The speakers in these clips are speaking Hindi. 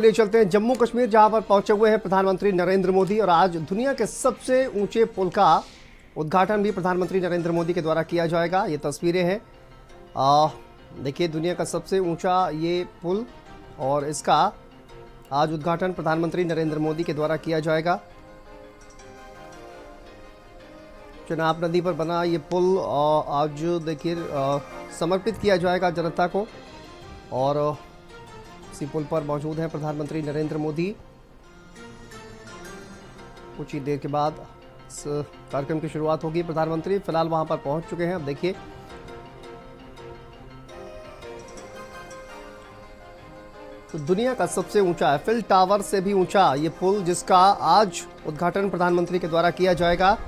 लिए चलते हैं जम्मू कश्मीर, जहां पर पहुंचे हुए हैं प्रधानमंत्री नरेंद्र मोदी। और आज दुनिया के सबसे ऊंचे पुल का उद्घाटन भी प्रधानमंत्री नरेंद्र मोदी के द्वारा किया जाएगा। ये तस्वीरें हैं, देखिए दुनिया का सबसे ऊंचा ये पुल, और इसका आज उद्घाटन प्रधानमंत्री नरेंद्र मोदी के द्वारा किया जाएगा। चनाब नदी पर बना ये पुल आज देखिए समर्पित किया जाएगा जनता को। और इसी पुल पर मौजूद हैं प्रधानमंत्री नरेंद्र मोदी। कुछ ही देर के बाद इस कार्यक्रम की शुरुआत होगी। प्रधानमंत्री फिलहाल वहां पर पहुंच चुके हैं। अब देखिए तो दुनिया का सबसे ऊंचा एफिल टावर से भी ऊंचा ये पुल, जिसका आज उद्घाटन प्रधानमंत्री के द्वारा किया जाएगा।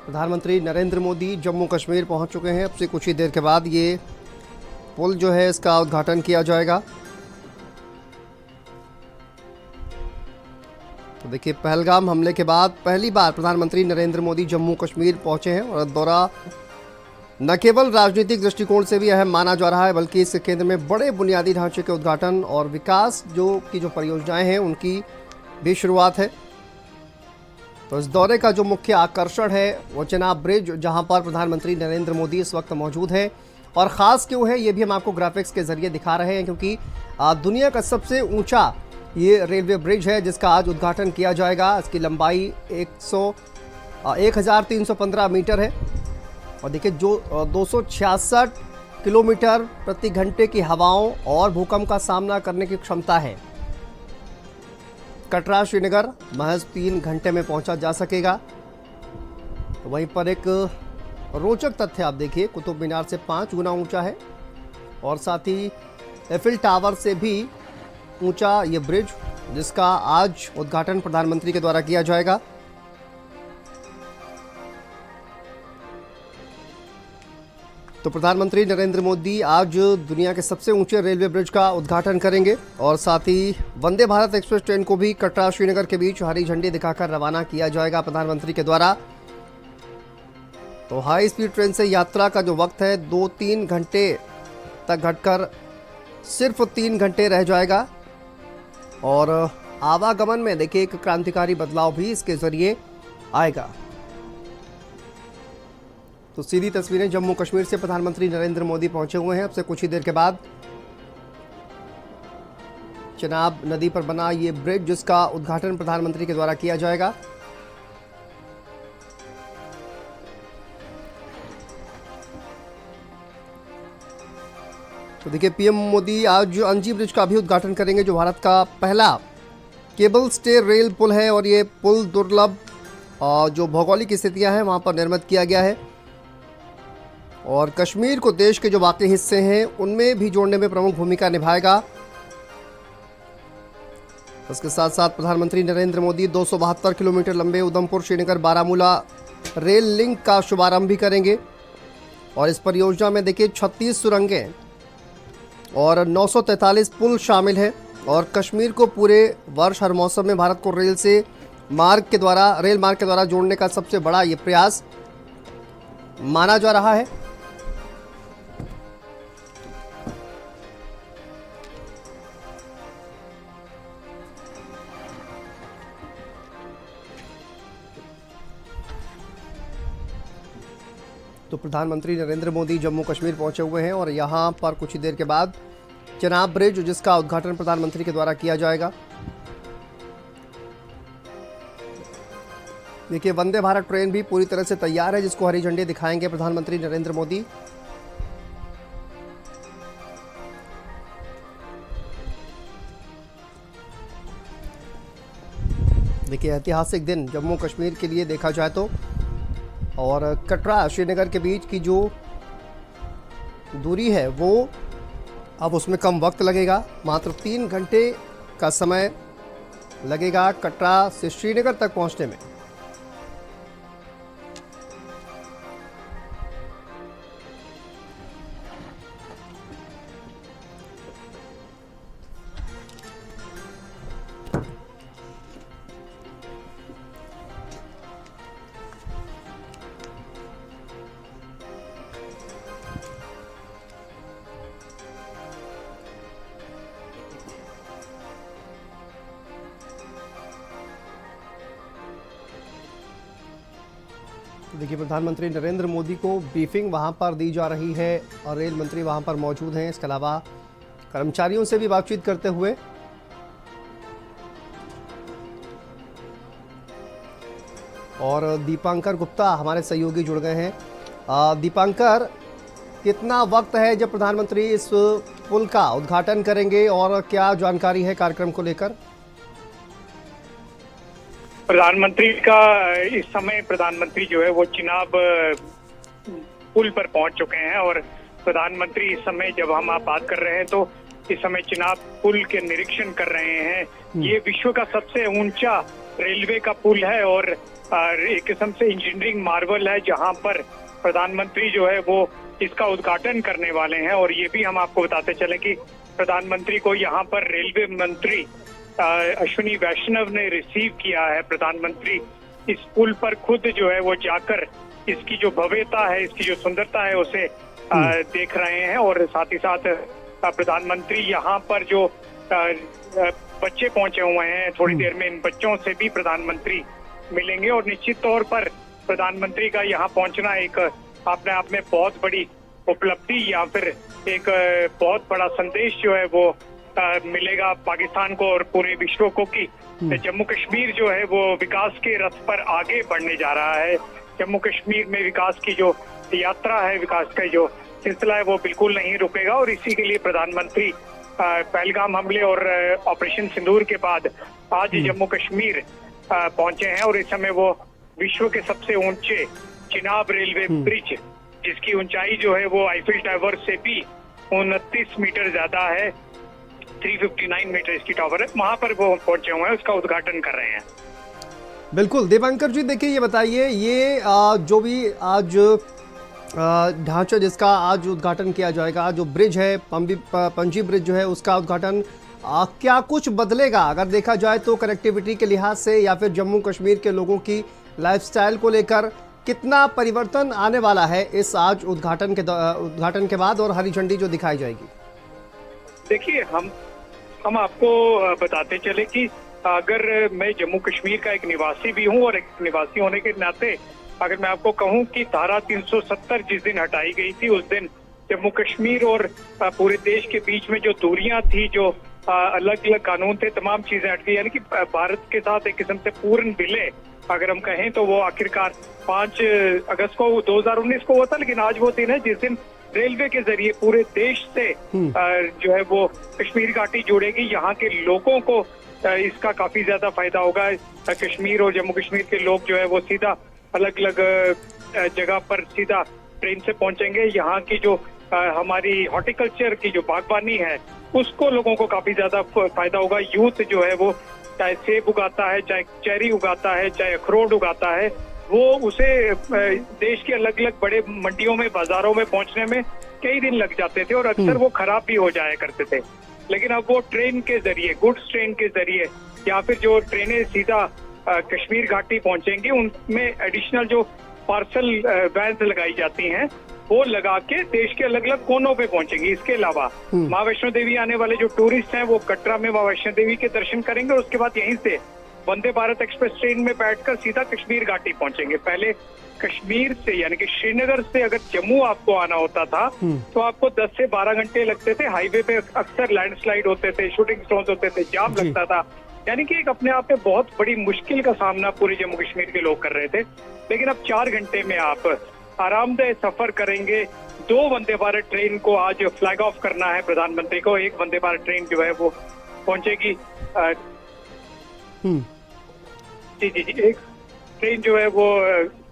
प्रधानमंत्री नरेंद्र मोदी जम्मू कश्मीर पहुंच चुके हैं। अब से कुछ ही देर के बाद ये पुल जो है इसका उद्घाटन किया जाएगा। तो देखिए पहलगाम हमले के बाद पहली बार प्रधानमंत्री नरेंद्र मोदी जम्मू कश्मीर पहुंचे हैं, और दौरा न केवल राजनीतिक दृष्टिकोण से भी अहम माना जा रहा है, बल्कि इस केंद्र में बड़े बुनियादी ढांचे के उद्घाटन और विकास जो परियोजनाएं हैं उनकी भी शुरुआत है। तो इस दौरे का जो मुख्य आकर्षण है वो चनाब ब्रिज, जहां पर प्रधानमंत्री नरेंद्र मोदी इस वक्त मौजूद हैं। और ख़ास क्यों है ये भी हम आपको ग्राफिक्स के जरिए दिखा रहे हैं, क्योंकि दुनिया का सबसे ऊंचा ये रेलवे ब्रिज है जिसका आज उद्घाटन किया जाएगा। इसकी लंबाई 1315 मीटर है, और देखिए जो 266 किलोमीटर प्रति घंटे की हवाओं और भूकंप का सामना करने की क्षमता है। कटरा श्रीनगर महज 3 घंटे में पहुंचा जा सकेगा। तो वहीं पर एक रोचक तथ्य आप देखिए, कुतुब मीनार से 5 गुना ऊंचा है, और साथ ही एफिल टावर से भी ऊंचा ये ब्रिज, जिसका आज उद्घाटन प्रधानमंत्री के द्वारा किया जाएगा। तो प्रधानमंत्री नरेंद्र मोदी आज दुनिया के सबसे ऊंचे रेलवे ब्रिज का उद्घाटन करेंगे, और साथ ही वंदे भारत एक्सप्रेस ट्रेन को भी कटरा श्रीनगर के बीच हरी झंडी दिखाकर रवाना किया जाएगा प्रधानमंत्री के द्वारा। तो हाई स्पीड ट्रेन से यात्रा का जो वक्त है 2-3 घंटे तक घटकर सिर्फ 3 घंटे रह जाएगा। और आवागमन में देखिए एक क्रांतिकारी बदलाव भी इसके जरिए आएगा। तो सीधी तस्वीरें जम्मू कश्मीर से प्रधानमंत्री नरेंद्र मोदी पहुंचे हुए हैं। अब से कुछ ही देर के बाद चनाब नदी पर बना ये ब्रिज, जिसका उद्घाटन प्रधानमंत्री के द्वारा किया जाएगा। तो देखिए पीएम मोदी आज अंजी ब्रिज का भी उद्घाटन करेंगे, जो भारत का पहला केबल स्टे रेल पुल है। और ये पुल दुर्लभ जो भौगोलिक स्थितियां हैं वहां पर निर्मित किया गया है, और कश्मीर को देश के जो बाकी हिस्से हैं उनमें भी जोड़ने में प्रमुख भूमिका निभाएगा। इसके साथ साथ प्रधानमंत्री नरेंद्र मोदी 272 किलोमीटर लंबे उधमपुर श्रीनगर बारामूला रेल लिंक का शुभारंभ भी करेंगे। और इस परियोजना में देखिए 36 सुरंगें और 943 पुल शामिल है, और कश्मीर को पूरे वर्ष हर मौसम में भारत को रेल मार्ग के द्वारा जोड़ने का सबसे बड़ा ये प्रयास माना जा रहा है। तो प्रधानमंत्री नरेंद्र मोदी जम्मू कश्मीर पहुंचे हुए हैं, और यहां पर कुछ ही देर के बाद चनाब ब्रिज, जिसका उद्घाटन प्रधानमंत्री के द्वारा किया जाएगा। देखिए वंदे भारत ट्रेन भी पूरी तरह से तैयार है, जिसको हरी झंडी दिखाएंगे प्रधानमंत्री नरेंद्र मोदी। देखिए ऐतिहासिक दिन जम्मू कश्मीर के लिए देखा जाए तो, और कटरा श्रीनगर के बीच की जो दूरी है वो अब उसमें कम वक्त लगेगा। मात्र 3 घंटे का समय लगेगा कटरा से श्रीनगर तक पहुंचने में। देखिए, प्रधानमंत्री नरेंद्र मोदी को ब्रीफिंग वहां पर दी जा रही है और रेल मंत्री वहां पर मौजूद हैं। इसके अलावा कर्मचारियों से भी बातचीत करते हुए और दीपांकर गुप्ता हमारे सहयोगी जुड़ गए हैं। दीपांकर, कितना वक्त है जब प्रधानमंत्री इस पुल का उद्घाटन करेंगे और क्या जानकारी है कार्यक्रम को लेकर? प्रधानमंत्री का इस समय प्रधानमंत्री जो है वो चिनाब पुल पर पहुंच चुके हैं और प्रधानमंत्री इस समय जब हम आप बात कर रहे हैं तो इस समय चिनाब पुल के निरीक्षण कर रहे हैं। ये विश्व का सबसे ऊंचा रेलवे का पुल है और एक किस्म से इंजीनियरिंग मार्वल है, जहां पर प्रधानमंत्री जो है वो इसका उद्घाटन करने वाले हैं। और ये भी हम आपको बताते चले कि प्रधानमंत्री को यहाँ पर रेलवे मंत्री अश्विनी वैष्णव ने रिसीव किया है। प्रधानमंत्री इस पुल पर खुद जो है वो जाकर इसकी जो भव्यता है, इसकी जो सुंदरता है उसे देख रहे हैं। और साथ ही साथ प्रधानमंत्री यहाँ पर जो बच्चे पहुंचे हुए हैं, थोड़ी देर में इन बच्चों से भी प्रधानमंत्री मिलेंगे। और निश्चित तौर पर प्रधानमंत्री का यहाँ पहुंचना एक अपने आप में बहुत बड़ी उपलब्धि या फिर एक बहुत बड़ा संदेश जो है वो मिलेगा पाकिस्तान को और पूरे विश्व को कि जम्मू कश्मीर जो है वो विकास के रथ पर आगे बढ़ने जा रहा है। जम्मू कश्मीर में विकास की जो यात्रा है, विकास का जो सिलसिला है वो बिल्कुल नहीं रुकेगा। और इसी के लिए प्रधानमंत्री पहलगाम हमले और ऑपरेशन सिंदूर के बाद आज जम्मू कश्मीर पहुंचे हैं और इस समय वो विश्व के सबसे ऊंचे चिनाब रेलवे ब्रिज, जिसकी ऊंचाई जो है वो आईफिल टावर से भी 29 मीटर ज्यादा है, 359 मीटर इसकी टावर है, वहां पर वो पहुंचे हुए हैं, उसका उद्घाटन कर रहे हैं। बिल्कुल दीपांकर जी, देखिए ये बताइए, ये जो भी आज ढांचा जिसका आज उद्घाटन किया जाएगा, जो ब्रिज है पंजी ब्रिज जो है उसका उद्घाटन क्या कुछ बदलेगा अगर देखा जाए तो कनेक्टिविटी के लिहाज से, या फिर जम्मू कश्मीर के लोगों की लाइफस्टाइल को लेकर कितना परिवर्तन आने वाला है इस आज उद्घाटन के बाद और हरी झंडी जो दिखाई जाएगी? देखिए, हम आपको बताते चले कि अगर मैं जम्मू कश्मीर का एक निवासी भी हूं और एक निवासी होने के नाते अगर मैं आपको कहूं कि धारा 370 जिस दिन हटाई गई थी, उस दिन जम्मू कश्मीर और पूरे देश के बीच में जो दूरियां थी, जो अलग अलग कानून थे, तमाम चीजें हट गई। यानी कि भारत के साथ एक किस्म से पूर्ण विलय अगर हम कहें तो वो आखिरकार 5 अगस्त को 2019 को हुआ था। लेकिन आज वो दिन है जिस दिन रेलवे के जरिए पूरे देश से जो है वो कश्मीर घाटी जुड़ेगी। यहाँ के लोगों को इसका काफी ज्यादा फायदा होगा। कश्मीर और जम्मू कश्मीर के लोग जो है वो सीधा अलग अलग जगह पर सीधा ट्रेन से पहुंचेंगे। यहाँ की जो हमारी हॉर्टिकल्चर की जो बागवानी है उसको लोगों को काफी ज्यादा फायदा होगा। यूथ जो है वो चाहे सेब उगाता है, चाहे चेरी उगाता है, चाहे अखरोट उगाता है, वो उसे देश के अलग अलग बड़े मंडियों में, बाजारों में पहुंचने में कई दिन लग जाते थे और अक्सर वो खराब भी हो जाया करते थे। लेकिन अब वो ट्रेन के जरिए, गुड्स ट्रेन के जरिए या फिर जो ट्रेनें सीधा कश्मीर घाटी पहुंचेंगी, उनमें एडिशनल जो पार्सल वैन लगाई जाती हैं वो लगा के देश के अलग अलग कोनों पे पहुंचेंगी। इसके अलावा माँ वैष्णो देवी आने वाले जो टूरिस्ट हैं वो कटरा में माँ वैष्णो देवी के दर्शन करेंगे और उसके बाद यहीं से वंदे भारत एक्सप्रेस ट्रेन में बैठकर सीधा कश्मीर घाटी पहुंचेंगे। पहले कश्मीर से यानी कि श्रीनगर से अगर जम्मू आपको आना होता था तो आपको 10 से 12 घंटे लगते थे। हाईवे पे अक्सर लैंडस्लाइड होते थे, शूटिंग स्टोन्स होते थे, जाम लगता था। यानी कि एक अपने आप में बहुत बड़ी मुश्किल का सामना पूरे जम्मू कश्मीर के लोग कर रहे थे। लेकिन अब 4 घंटे में आप आरामदेह सफर करेंगे। 2 वंदे भारत ट्रेन को आज फ्लैग ऑफ करना है प्रधानमंत्री को। एक वंदे भारत ट्रेन जो है वो पहुंचेगी जी, एक ट्रेन जो है वो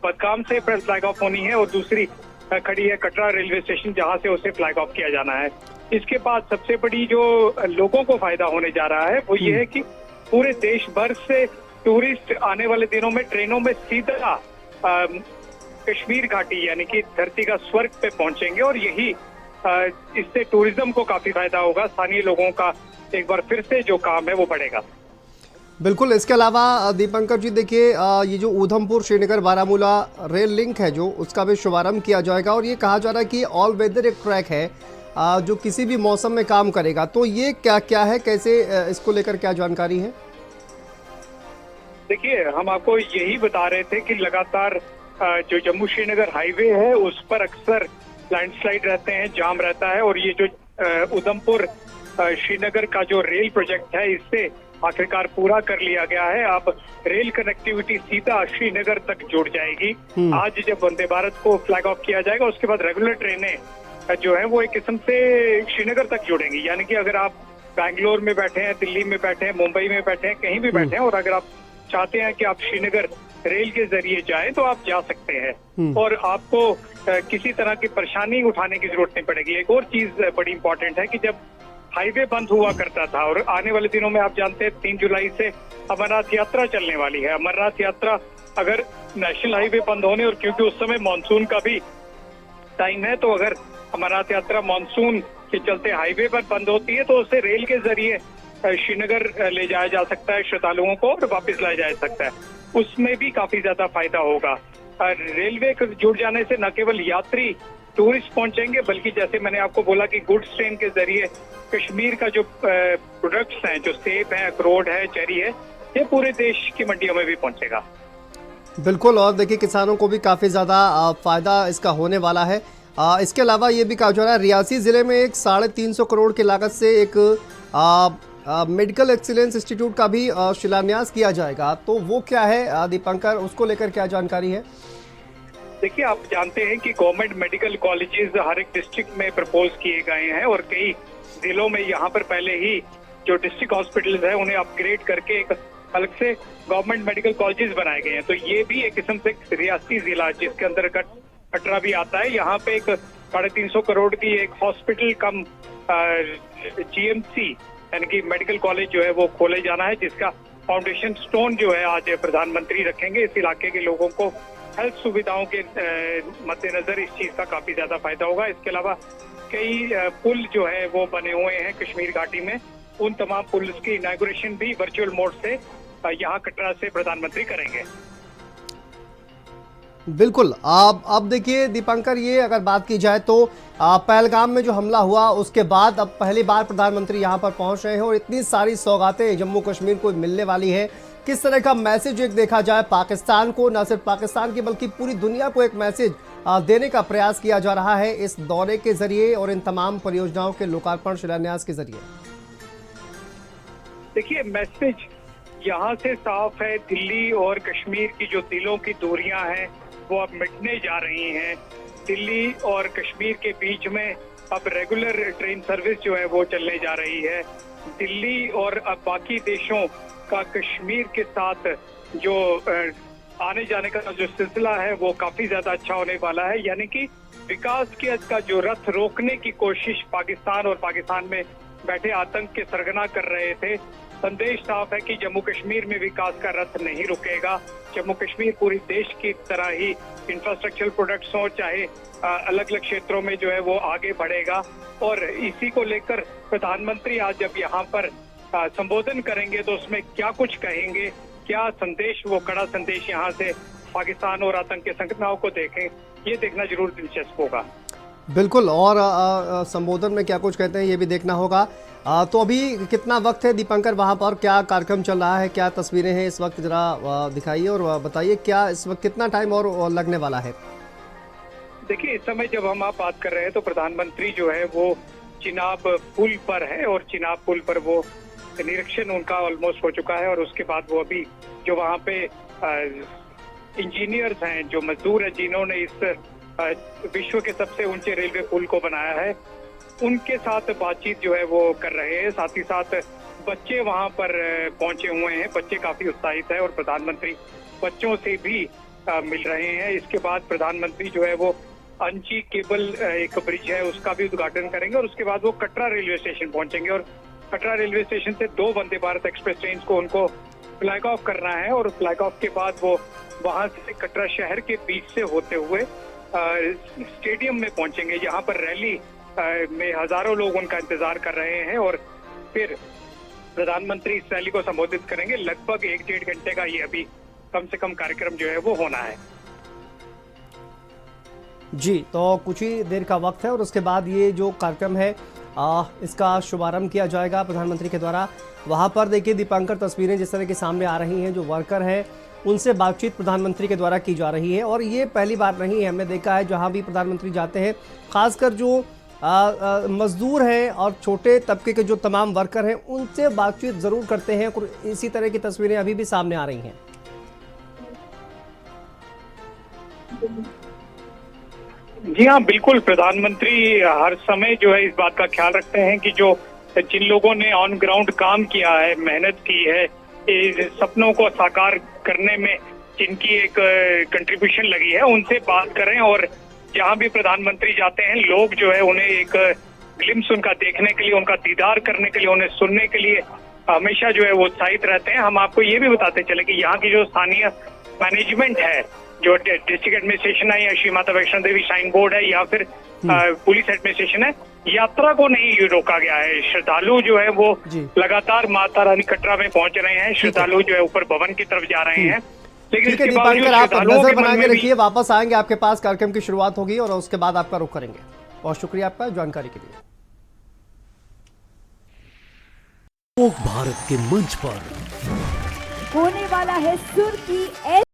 बदगाम से फ्लैग ऑफ होनी है और दूसरी खड़ी है कटरा रेलवे स्टेशन, जहां से उसे फ्लैग ऑफ किया जाना है। इसके बाद सबसे बड़ी जो लोगों को फायदा होने जा रहा है वो ये है कि पूरे देश भर से टूरिस्ट आने वाले दिनों में ट्रेनों में सीधा कश्मीर घाटी यानी कि धरती का स्वर्ग पे पहुंचेंगे और यही इससे टूरिज्म को काफी फायदा होगा। स्थानीय लोगों का एक बार फिर से जो काम है वो बढ़ेगा। बिल्कुल। इसके अलावा दीपंकर जी, देखिए ये जो उधमपुर श्रीनगर बारामूला रेल लिंक है जो उसका भी शुभारंभ किया जाएगा और ये कहा जा रहा है कि ऑल वेदर एक ट्रैक है जो किसी भी मौसम में काम करेगा। तो ये क्या क्या है, कैसे इसको लेकर क्या जानकारी है? देखिए, हम आपको यही बता रहे थे कि लगातार जो जम्मू श्रीनगर हाईवे है उस पर अक्सर लैंडस्लाइड रहते हैं, जाम रहता है, और ये जो उधमपुर श्रीनगर का जो रेल प्रोजेक्ट है इससे आखिरकार पूरा कर लिया गया है। अब रेल कनेक्टिविटी सीधा श्रीनगर तक जुड़ जाएगी। आज जब वंदे भारत को फ्लैग ऑफ किया जाएगा उसके बाद रेगुलर ट्रेनें जो है वो एक किस्म से श्रीनगर तक जुड़ेंगी। यानी कि अगर आप बैंगलोर में बैठे हैं, दिल्ली में बैठे हैं, मुंबई में बैठे हैं, कहीं भी बैठे हैं, और अगर आप चाहते हैं कि आप श्रीनगर रेल के जरिए जाएं तो आप जा सकते हैं और आपको किसी तरह की परेशानी उठाने की जरूरत नहीं पड़ेगी। एक और चीज बड़ी इंपॉर्टेंट है कि जब हाईवे बंद हुआ करता था और आने वाले दिनों में आप जानते हैं 3 जुलाई से अमरनाथ यात्रा चलने वाली है। अमरनाथ यात्रा अगर नेशनल हाईवे बंद होने, और क्योंकि उस समय मानसून का भी टाइम है, तो अगर अमरनाथ यात्रा मानसून के चलते हाईवे पर बंद होती है तो उसे रेल के जरिए श्रीनगर ले जाया जा सकता है श्रद्धालुओं को और वापस लाया जा सकता है। उसमें भी काफी ज्यादा फायदा होगा। रेलवे जुड़ जाने से न केवल यात्री टूरिस्ट पहुंचेंगे बल्कि जैसे मैंने आपको बोला कि गुड्स ट्रेन के जरिए कश्मीर का जो प्रोडक्ट्स हैं, जो सेब है, अखरोट है, चेरी है, ये पूरे देश की मंडियों में भी पहुंचेगा। बिल्कुल, और देखिए किसानों को भी काफ़ी ज़्यादा फायदा इसका होने वाला है। इसके अलावा ये भी कहा जा रहा है रियासी ज़िले में एक 350 करोड़ की लागत से एक मेडिकल एक्सीलेंस इंस्टीट्यूट का भी शिलान्यास किया जाएगा। तो वो क्या है दीपंकर, उसको लेकर क्या जानकारी है? देखिए, आप जानते हैं कि गवर्नमेंट मेडिकल कॉलेजेस हर एक डिस्ट्रिक्ट में प्रपोज किए गए हैं और कई जिलों में यहाँ पर पहले ही जो डिस्ट्रिक्ट हॉस्पिटल्स है उन्हें अपग्रेड करके एक अलग से गवर्नमेंट मेडिकल कॉलेजेस बनाए गए हैं। तो ये भी एक किस्म से रियासी जिला जिसके अंतर्गत कटरा भी आता है, यहाँ पे एक 350 करोड़ की एक हॉस्पिटल कम जीएमसी यानी कि मेडिकल कॉलेज जो है वो खोले जाना है, जिसका फाउंडेशन स्टोन जो है आज प्रधानमंत्री रखेंगे। इस इलाके के लोगों को हेल्थ सुविधाओं के मद्देनजर इस चीज का काफी ज्यादा फायदा होगा। इसके अलावा कई पुल जो है वो बने हुए हैं कश्मीर घाटी में, उन तमाम पुल की इनॉग्रेशन भी वर्चुअल मोड से यहाँ कटरा से प्रधानमंत्री करेंगे। बिल्कुल। अब देखिए दीपंकर, ये अगर बात की जाए तो पहलगाम में जो हमला हुआ उसके बाद अब पहली बार प्रधानमंत्री यहाँ पर पहुंच रहे हैं और इतनी सारी सौगातें जम्मू कश्मीर को मिलने वाली है। किस तरह का मैसेज एक देखा जाए पाकिस्तान को, न सिर्फ पाकिस्तान की बल्कि पूरी दुनिया को एक मैसेज देने का प्रयास किया जा रहा है इस दौरे के जरिए और इन तमाम परियोजनाओं के लोकार्पण शिलान्यास के जरिए? देखिए, मैसेज यहाँ से साफ है। दिल्ली और कश्मीर की जो दिलों की दूरियां हैं वो अब मिटने जा रही हैं। दिल्ली और कश्मीर के बीच में अब रेगुलर ट्रेन सर्विस जो है वो चलने जा रही है। दिल्ली और अब बाकी देशों का कश्मीर के साथ जो आने जाने का जो सिलसिला है वो काफी ज्यादा अच्छा होने वाला है। यानी कि विकास के का जो रथ रोकने की कोशिश पाकिस्तान और पाकिस्तान में बैठे आतंक के सरगना कर रहे थे, संदेश साफ है कि जम्मू कश्मीर में विकास का रथ नहीं रुकेगा। जम्मू कश्मीर पूरी देश की तरह ही इंफ्रास्ट्रक्चरल प्रोडक्ट्स हो, चाहे अलग अलग क्षेत्रों में जो है वो आगे बढ़ेगा। और इसी को लेकर प्रधानमंत्री आज जब यहाँ पर संबोधन करेंगे तो उसमें क्या कुछ कहेंगे, क्या संदेश, वो कड़ा संदेश यहाँ से पाकिस्तान और आतंक के संगठनों को देखें, ये देखना जरूर दिलचस्प होगा। बिल्कुल, और संबोधन में क्या कुछ कहते हैं ये भी देखना होगा। तो अभी कितना वक्त है दीपंकर, वहाँ पर क्या कार्यक्रम चल रहा है, क्या तस्वीरें हैं इस वक्त, जरा दिखाइए और बताइए क्या इस वक्त कितना टाइम और लगने वाला है? देखिए, इस समय जब हम आप बात कर रहे हैं तो प्रधानमंत्री जो है वो चिनाब पुल पर है और चिनाब पुल पर वो निरीक्षण उनका ऑलमोस्ट हो चुका है और उसके बाद वो अभी जो वहाँ पे इंजीनियर्स हैं, जो मजदूर हैं जिन्होंने इस विश्व के सबसे ऊंचे रेलवे पुल को बनाया है, उनके साथ बातचीत जो है वो कर रहे हैं। साथ ही साथ बच्चे वहां पर पहुंचे हुए हैं, बच्चे काफी उत्साहित है और प्रधानमंत्री बच्चों से भी मिल रहे हैं। इसके बाद प्रधानमंत्री जो है वो अंची केबल एक ब्रिज है उसका भी उद्घाटन करेंगे और उसके बाद वो कटरा रेलवे स्टेशन पहुंचेंगे और कटरा रेलवे स्टेशन से 2 वंदे भारत एक्सप्रेस ट्रेन को उनको फ्लैग ऑफ करना है और फ्लैग ऑफ के बाद वो वहां से कटरा शहर के बीच से होते हुए स्टेडियम में पहुंचेंगे। यहाँ पर रैली में हजारों लोग उनका इंतजार कर रहे हैं और फिर प्रधानमंत्री इस रैली को संबोधित करेंगे। लगभग 1-1.5 घंटे का ये अभी कम से कम कार्यक्रम जो है वो होना है। जी, तो कुछ ही देर का वक्त है और उसके बाद ये जो कार्यक्रम है इसका शुभारंभ किया जाएगा प्रधानमंत्री के द्वारा। वहां पर देखिए दीपांकर तस्वीरें जिस तरह के सामने आ रही हैं, जो वर्कर हैं उनसे बातचीत प्रधानमंत्री के द्वारा की जा रही है। और ये पहली बार नहीं है, हमने देखा है जहां भी प्रधानमंत्री जाते हैं, खासकर जो मजदूर हैं और छोटे तबके के जो तमाम वर्कर हैं उनसे बातचीत जरूर करते हैं। और इसी तरह की तस्वीरें अभी भी सामने आ रही हैं। जी हाँ, बिल्कुल। प्रधानमंत्री हर समय जो है इस बात का ख्याल रखते हैं कि जो जिन लोगों ने ऑन ग्राउंड काम किया है, मेहनत की है, इस सपनों को साकार करने में जिनकी एक कंट्रीब्यूशन लगी है, उनसे बात करें। और जहाँ भी प्रधानमंत्री जाते हैं, लोग जो है उन्हें एक ग्लिम्स उनका देखने के लिए, उनका दीदार करने के लिए, उन्हें सुनने के लिए हमेशा जो है वो उत्साहित रहते हैं। हम आपको ये भी बताते चले कि यहाँ की जो स्थानीय मैनेजमेंट है, जो डिस्ट्रिक्ट एडमिनिस्ट्रेशन है या श्री माता वैष्णो देवी श्राइन बोर्ड है या फिर पुलिस एडमिनिस्ट्रेशन है, यात्रा को नहीं रोका गया है। श्रद्धालु जो है वो लगातार माता रानी कटरा में पहुंच रहे हैं। श्रद्धालु जो है ऊपर भवन की तरफ जा रहे हैं। लेकिन ठीक है दीपांकर, आप नजर बना के रखिए, वापस आएंगे आपके पास, कार्यक्रम की शुरुआत होगी और उसके बाद आपका रुख करेंगे। बहुत शुक्रिया आपका जानकारी के लिए। भारत के मंच पर होने वाला है सुर की